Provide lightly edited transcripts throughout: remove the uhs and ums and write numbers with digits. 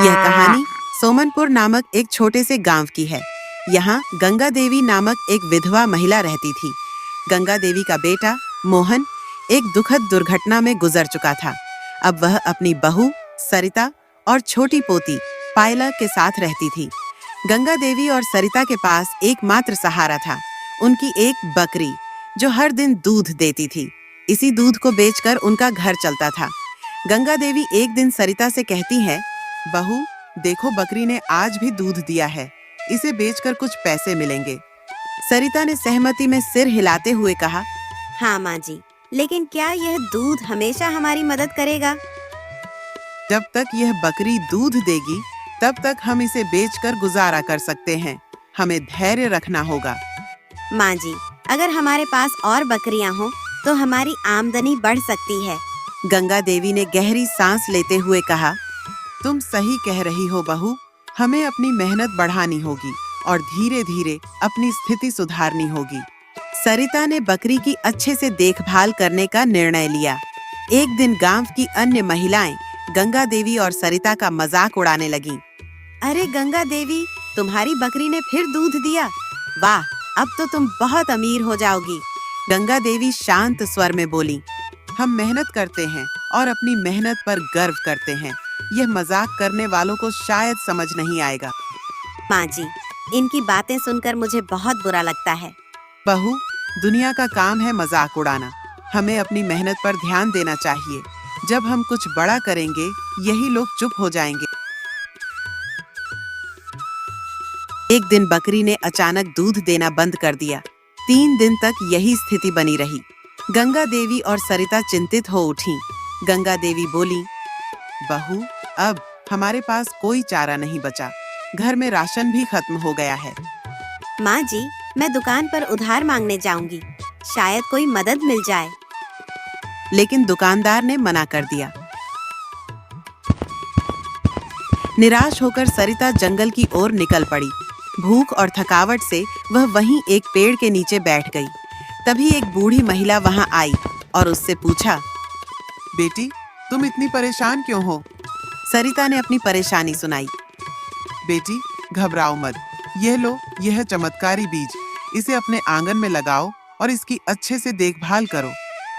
यह कहानी सोमनपुर नामक एक छोटे से गांव की है। यहाँ गंगा देवी नामक एक विधवा महिला रहती थी। गंगा देवी का बेटा मोहन एक दुखद दुर्घटना में गुजर चुका था। अब वह अपनी बहू सरिता और छोटी पोती पायला के साथ रहती थी। गंगा देवी और सरिता के पास एकमात्र सहारा था उनकी एक बकरी, जो हर दिन दूध देती थी। इसी दूध को बेचकर उनका घर चलता था। गंगा देवी एक दिन सरिता से कहती है, बहू देखो, बकरी ने आज भी दूध दिया है, इसे बेचकर कुछ पैसे मिलेंगे। सरिता ने सहमति में सिर हिलाते हुए कहा, हाँ माँ जी, लेकिन क्या यह दूध हमेशा हमारी मदद करेगा? जब तक यह बकरी दूध देगी तब तक हम इसे बेचकर गुजारा कर सकते हैं। हमें धैर्य रखना होगा। माँ जी, अगर हमारे पास और बकरियां हों तो हमारी आमदनी बढ़ सकती है। गंगा देवी ने गहरी सांस लेते हुए कहा, तुम सही कह रही हो बहू, हमें अपनी मेहनत बढ़ानी होगी और धीरे धीरे अपनी स्थिति सुधारनी होगी। सरिता ने बकरी की अच्छे से देखभाल करने का निर्णय लिया। एक दिन गांव की अन्य महिलाएं गंगा देवी और सरिता का मजाक उड़ाने लगीं। अरे गंगा देवी, तुम्हारी बकरी ने फिर दूध दिया। वाह, अब तो तुम बहुत अमीर हो जाओगी। गंगा देवी शांत स्वर में बोली, हम मेहनत करते हैं और अपनी मेहनत पर गर्व करते हैं। यह मजाक करने वालों को शायद समझ नहीं आएगा। माँ जी, इनकी बातें सुनकर मुझे बहुत बुरा लगता है। बहू, दुनिया का काम है मजाक उड़ाना। हमें अपनी मेहनत पर ध्यान देना चाहिए। जब हम कुछ बड़ा करेंगे, यही लोग चुप हो जाएंगे। एक दिन बकरी ने अचानक दूध देना बंद कर दिया। 3 दिन तक यही स्थिति बनी रही। गंगा देवी और सरिता चिंतित हो उठीं। गंगा देवी बोली, बहू, अब हमारे पास कोई चारा नहीं बचा। घर में राशन भी खत्म हो गया है। माँ जी, मैं दुकान पर उधार मांगने जाऊंगी, शायद कोई मदद मिल जाए। लेकिन दुकानदार ने मना कर दिया। निराश होकर सरिता जंगल की ओर निकल पड़ी। भूख और थकावट से वह वहीं एक पेड़ के नीचे बैठ गई। तभी एक बूढ़ी महिला वहां आई और उससे पूछा, बेटी, तुम इतनी परेशान क्यों हो? सरिता ने अपनी परेशानी सुनाई। बेटी, घबराओ मत। यह लो, यह चमत्कारी बीज, इसे अपने आंगन में लगाओ और इसकी अच्छे से देखभाल करो।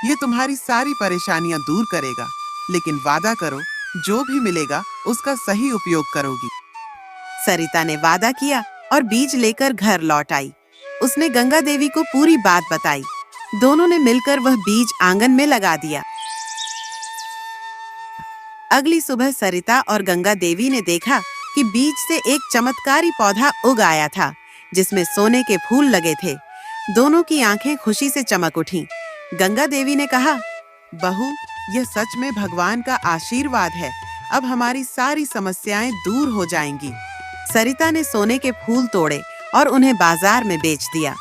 ये तुम्हारी सारी परेशानियां दूर करेगा, लेकिन वादा करो, जो भी मिलेगा उसका सही उपयोग करोगी। सरिता ने वादा किया और बीज लेकर घर लौट आई। उसने गंगा देवी को पूरी बात बताई। दोनों ने मिलकर वह बीज आंगन में लगा दिया। अगली सुबह सरिता और गंगा देवी ने देखा कि बीज से एक चमत्कारी पौधा उग आया था, जिसमें सोने के फूल लगे थे। दोनों की आंखें खुशी से चमक उठीं। गंगा देवी ने कहा, बहू, यह सच में भगवान का आशीर्वाद है। अब हमारी सारी समस्याएं दूर हो जाएंगी। सरिता ने सोने के फूल तोड़े और उन्हें बाजार में बेच दिया।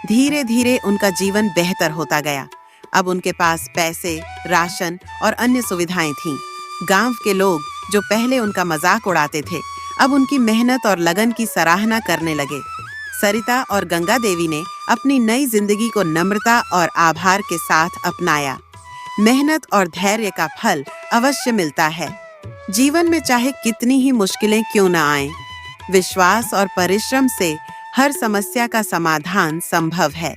धीरे धीरे उनका जीवन बेहतर होता गया। अब उनके पास पैसे, राशन और अन्य सुविधाएं थीं। गांव के लोग जो पहले उनका मजाक उड़ाते थे, अब उनकी मेहनत और लगन की सराहना करने लगे। सरिता और गंगा देवी ने अपनी नई जिंदगी को नम्रता और आभार के साथ अपनाया। मेहनत और धैर्य का फल अवश्य मिलता है। जीवन में चाहे कितनी ही मुश्किलें क्यों न आएं, विश्वास और परिश्रम से हर समस्या का समाधान संभव है।